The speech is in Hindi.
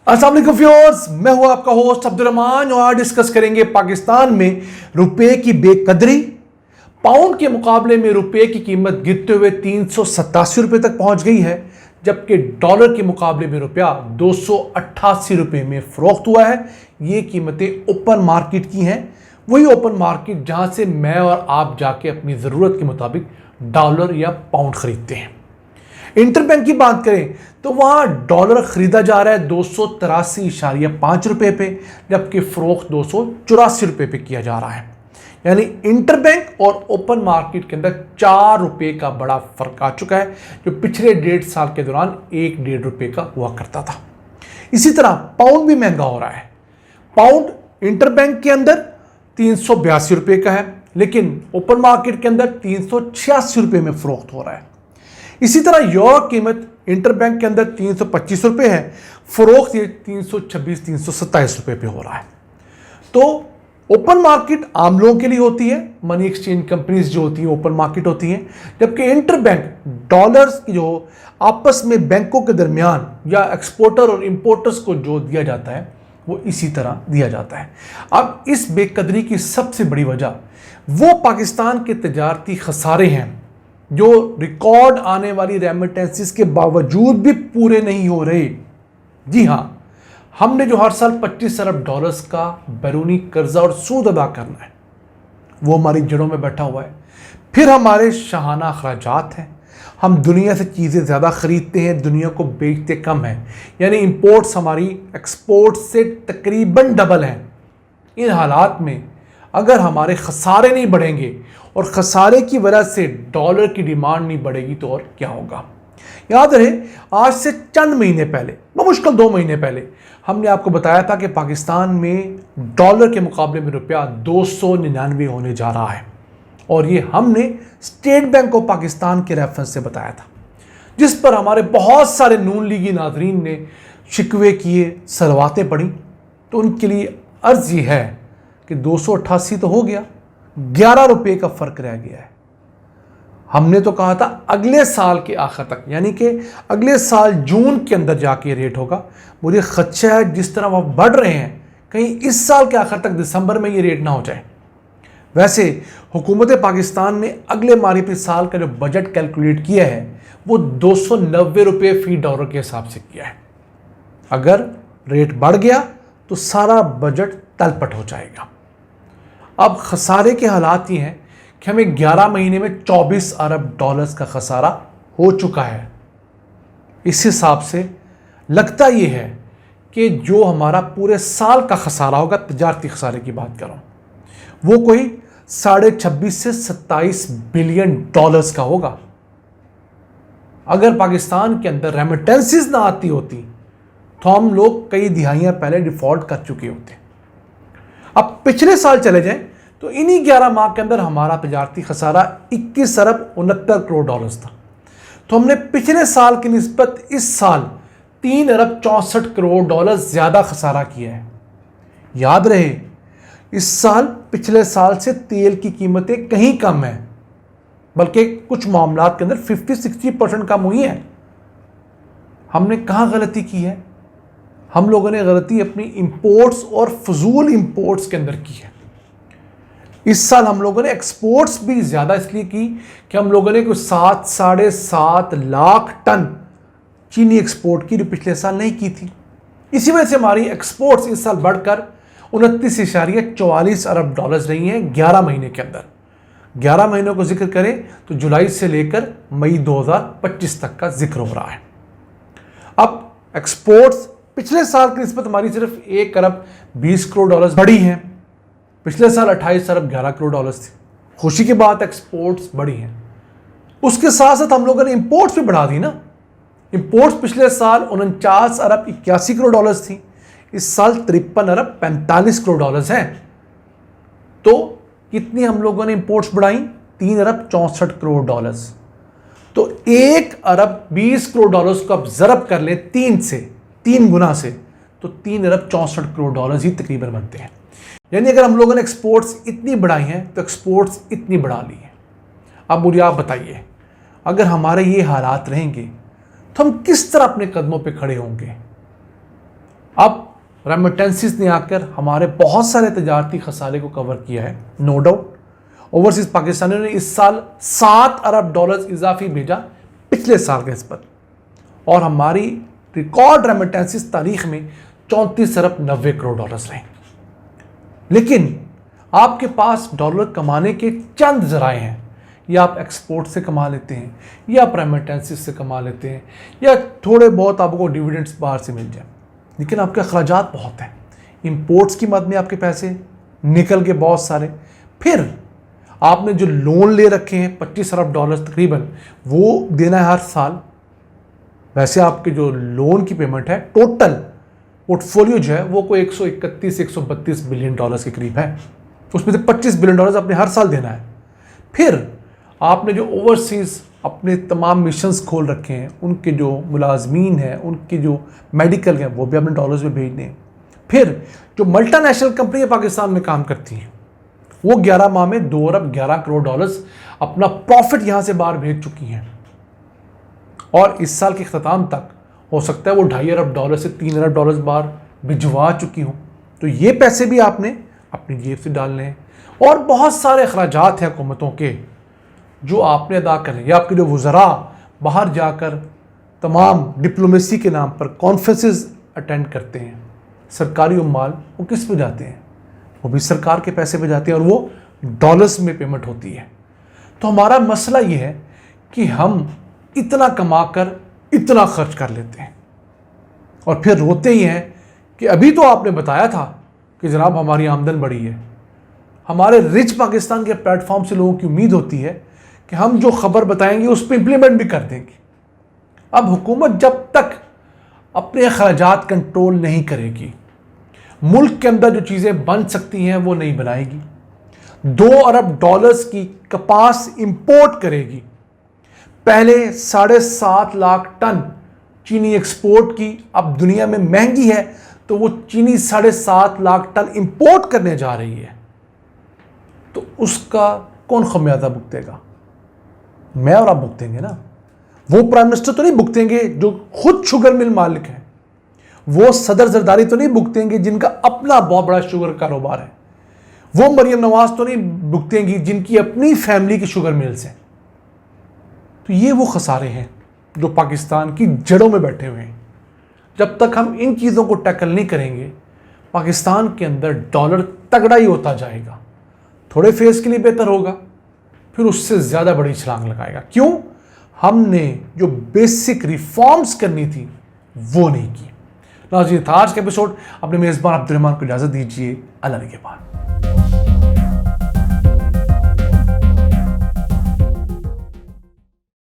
अस्सलाम वालेकुम व्यूअर्स, मैं हूं आपका होस्ट अब्दुल रहमान और आज डिस्कस करेंगे पाकिस्तान में रुपए की बेकदरी। पाउंड के मुकाबले में रुपए की कीमत गिरते हुए 387 रुपए तक पहुंच गई है, जबकि डॉलर के मुकाबले में रुपया 288 रुपए में फरोख्त हुआ है। ये कीमतें ओपन मार्केट की हैं, वही ओपन मार्केट जहां से मैं और आप जाके अपनी ज़रूरत के मुताबिक डॉलर या पाउंड खरीदते हैं। इंटरबैंक की बात करें तो वहां डॉलर खरीदा जा रहा है 283.5 रुपए पे, जबकि फरोख्त 284 रुपए पे किया जा रहा है। यानी इंटरबैंक और ओपन मार्केट के अंदर 4 रुपए का बड़ा फर्क आ चुका है, जो पिछले 1.5 साल के दौरान 1-1.5 रुपए का हुआ करता था। इसी तरह पाउंड भी महंगा हो रहा है। पाउंड इंटरबैंक के अंदर 382 रुपए का है, लेकिन ओपन मार्केट के अंदर 386 रुपए में फरोख्त हो रहा है। इसी तरह यूरो कीमत इंटरबैंक के अंदर 325 रुपए है, फरोख्त ये 326-327 रुपए पे हो रहा है। तो ओपन मार्केट आम लोगों के लिए होती है, मनी एक्सचेंज कंपनीज जो होती हैं ओपन मार्केट होती हैं, जबकि इंटरबैंक डॉलर्स जो आपस में बैंकों के दरमियान या एक्सपोर्टर और इंपोर्टर्स को जो दिया जाता है वो इसी तरह दिया जाता है। अब इस बेकदरी की सबसे बड़ी वजह वो पाकिस्तान के तजारती खसारे हैं, जो रिकॉर्ड आने वाली रेमिटेंसेस के बावजूद भी पूरे नहीं हो रहे। जी हां, हमने जो हर साल 25 अरब डॉलर्स का बैरूनी कर्जा और सूद अदा करना है, वो हमारी जड़ों में बैठा हुआ है। फिर हमारे शाहाना अखराजात हैं, हम दुनिया से चीज़ें ज़्यादा खरीदते हैं, दुनिया को बेचते कम हैं। यानी इंपोर्ट्स हमारी एक्सपोर्ट से तकरीबन डबल हैं। इन हालात में अगर हमारे खसारे नहीं बढ़ेंगे और खसारे की वजह से डॉलर की डिमांड नहीं बढ़ेगी तो और क्या होगा। याद रहे, आज से चंद महीने पहले, बमुश्किल 2 महीने पहले, हमने आपको बताया था कि पाकिस्तान में डॉलर के मुकाबले में रुपया 299 होने जा रहा है, और ये हमने स्टेट बैंक ऑफ पाकिस्तान के रेफरेंस से बताया था, जिस पर हमारे बहुत सारे नून लीगी नाजरीन ने शिकवे किए, सलवातें पड़ी। तो उनके लिए अर्ज ये है कि 288 तो हो गया, 11 रुपए का फर्क रह गया है। हमने तो कहा था अगले साल के आखिर तक, यानी कि अगले साल जून के अंदर जाके रेट होगा। मुझे खदशा है जिस तरह वह बढ़ रहे हैं, कहीं इस साल के आखिर तक दिसंबर में ये रेट ना हो जाए। वैसे हुकूमत पाकिस्तान ने अगले माली साल का जो बजट कैलकुलेट किया है वो 290 रुपये फी डॉलर के हिसाब से किया है। अगर रेट बढ़ गया तो सारा बजट तलपट हो जाएगा। अब खसारे के हालात ये हैं कि हमें 11 महीने में 24 अरब डॉलर्स का खसारा हो चुका है। इस हिसाब से लगता ये है कि जो हमारा पूरे साल का खसारा होगा, तजारती खसारे की बात कर रहा हूँ, वो कोई 26.5 से 27 बिलियन डॉलर्स का होगा। अगर पाकिस्तान के अंदर रेमिटेंसेस ना आती होती तो हम लोग कई दिहाइयाँ पहले डिफॉल्ट कर चुके होते। अब पिछले साल चले जाएं तो इन्हीं 11 माह के अंदर हमारा तजारती खसारा 21 अरब 69 करोड़ डॉलर्स था। तो हमने पिछले साल की निस्बत इस साल 3 अरब 64 करोड़ डॉलर ज़्यादा खसारा किया है। याद रहे, इस साल पिछले साल से तेल की कीमतें कहीं कम हैं, बल्कि कुछ मामलात के अंदर 50-60% कम हुई हैं। हमने कहाँ गलती की है? हम लोगों ने गलती अपनी इंपोर्ट्स और फजूल इंपोर्ट्स के अंदर की है। इस साल हम लोगों ने एक्सपोर्ट्स भी ज़्यादा इसलिए की कि हम लोगों ने कुछ 7-7.5 लाख टन चीनी एक्सपोर्ट की, जो पिछले साल नहीं की थी। इसी वजह से हमारी एक्सपोर्ट्स इस साल बढ़कर 29.44 अरब डॉलर्स रही हैं 11 महीने के अंदर। 11 महीनों को जिक्र करें तो जुलाई से लेकर मई 2025 तक का जिक्र हो रहा है। अब एक्सपोर्ट्स पिछले साल की निस्बत हमारी सिर्फ 1 अरब 20 करोड़ डॉलर्स बढ़ी हैं। पिछले साल 28 अरब 11 करोड़ डॉलर्स थी। खुशी की बात, एक्सपोर्ट्स बढ़ी हैं। उसके साथ साथ हम लोगों ने इंपोर्ट्स भी बढ़ा दी ना। इंपोर्ट्स पिछले साल 49 अरब 81 करोड़ डॉलर्स थी, इस साल 53 अरब 45 करोड़ डॉलर्स हैं। तो कितनी हम लोगों ने इंपोर्ट्स बढ़ाई? 3 अरब 64 करोड़ डॉलर्स। तो 1 अरब 20 करोड़ डॉलर्स को आप ज़रब कर लें 3 गुना से, तो 3 अरब 64 करोड़ डॉलर्स ही तकरीबन बनते हैं। यानी अगर हम लोगों ने एक्सपोर्ट्स इतनी बढ़ाई हैं तो एक्सपोर्ट्स इतनी बढ़ा ली हैं। अब मुझे आप बताइए, अगर हमारे ये हालात रहेंगे तो हम किस तरह अपने कदमों पे खड़े होंगे? अब रेमिटेंसीज ने आकर हमारे बहुत सारे तजारती खसारे को कवर किया है, नो डाउट। ओवरसीज पाकिस्तानियों ने इस साल 7 अरब डॉलर इजाफी भेजा पिछले साल के इस पर, और हमारी रिकॉर्ड रेमिटेंसीज तारीख में 34 अरब 90 करोड़ डॉलर रहे। लेकिन आपके पास डॉलर कमाने के चंद जराए हैं, या आप एक्सपोर्ट से कमा लेते हैं, या आप रेमिटेंसीज से कमा लेते हैं, या थोड़े बहुत आपको डिविडेंड्स बाहर से मिल जाए, लेकिन आपके अखराजात बहुत हैं। इंपोर्ट्स की मद में आपके पैसे निकल के बहुत सारे, फिर आपने जो लोन ले रखे हैं 25 अरब डॉलर तकरीबन, वो देना है हर साल। वैसे आपके जो लोन की पेमेंट है, टोटल पोर्टफोलियो जो है वो कोई 131-132 बिलियन डॉलर्स के करीब है, उसमें से 25 बिलियन डॉलर्स आपने हर साल देना है। फिर आपने जो ओवरसीज अपने तमाम मिशंस खोल रखे हैं, उनके जो मुलाजमीन हैं, उनके जो मेडिकल हैं, वो भी अपने डॉलर्स में भेजने हैं। फिर जो मल्टीनेशनल कंपनियां पाकिस्तान में काम करती हैं, वो 11 माह में 2 अरब 11 करोड़ डॉलर्स अपना प्रॉफिट यहां से बाहर भेज चुकी हैं, और इस साल के अख्ताम तक हो सकता है वो 2.5 अरब डॉलर से 3 अरब डॉलर बाहर भिजवा चुकी हूं। तो ये पैसे भी आपने अपनी जेब से डालने हैं, और बहुत सारे अखराजात हैं हुकूमतों के जो आपने अदा करने। या आपके जो वज़रा बाहर जाकर तमाम डिप्लोमेसी के नाम पर कॉन्फ्रेंसेस अटेंड करते हैं, सरकारी उम्माल वो किस पे जाते हैं? वो भी सरकार के पैसे पे जाते हैं, और वो डॉलर्स में पेमेंट होती है। तो हमारा मसला ये है कि हम इतना कमाकर इतना खर्च कर लेते हैं, और फिर रोते ही हैं कि अभी तो आपने बताया था कि जनाब हमारी आमदन बढ़ी है। हमारे रिच पाकिस्तान के प्लेटफॉर्म से लोगों की उम्मीद होती है कि हम जो खबर बताएंगे उस पर इम्प्लीमेंट भी कर देंगे। अब हुकूमत जब तक अपने अखराजात कंट्रोल नहीं करेगी, मुल्क के अंदर जो चीज़ें बन सकती हैं वो नहीं बनाएगी, 2 अरब डॉलर्स की कपास इंपोर्ट करेगी, पहले 7.5 लाख टन चीनी एक्सपोर्ट की, अब दुनिया में महंगी है तो वो चीनी 7.5 लाख टन इंपोर्ट करने जा रही है, तो उसका कौन खमियाजा भुगतेगा? मैं और आप भुगतेंगे ना। वो प्राइम मिनिस्टर तो नहीं भुगतेंगे जो खुद शुगर मिल मालिक हैं, वो सदर जरदारी तो नहीं भुगतेंगे जिनका अपना बहुत बड़ा शुगर कारोबार है, वो मरियम नवाज तो नहीं भुगतेंगी जिनकी अपनी फैमिली की शुगर मिल्स हैं। तो ये वो खसारे हैं जो पाकिस्तान की जड़ों में बैठे हुए हैं। जब तक हम इन चीज़ों को टैकल नहीं करेंगे, पाकिस्तान के अंदर डॉलर तगड़ा ही होता जाएगा। थोड़े फेज के लिए बेहतर होगा, फिर उससे ज़्यादा बड़ी छलांग लगाएगा। क्यों? हमने जो बेसिक रिफॉर्म्स करनी थी वो नहीं की। नाज़रीन, आज का एपिसोड अपने मेज़बान अब्दुल रहमान को इजाज़त दीजिए। अल्लाह के बाद।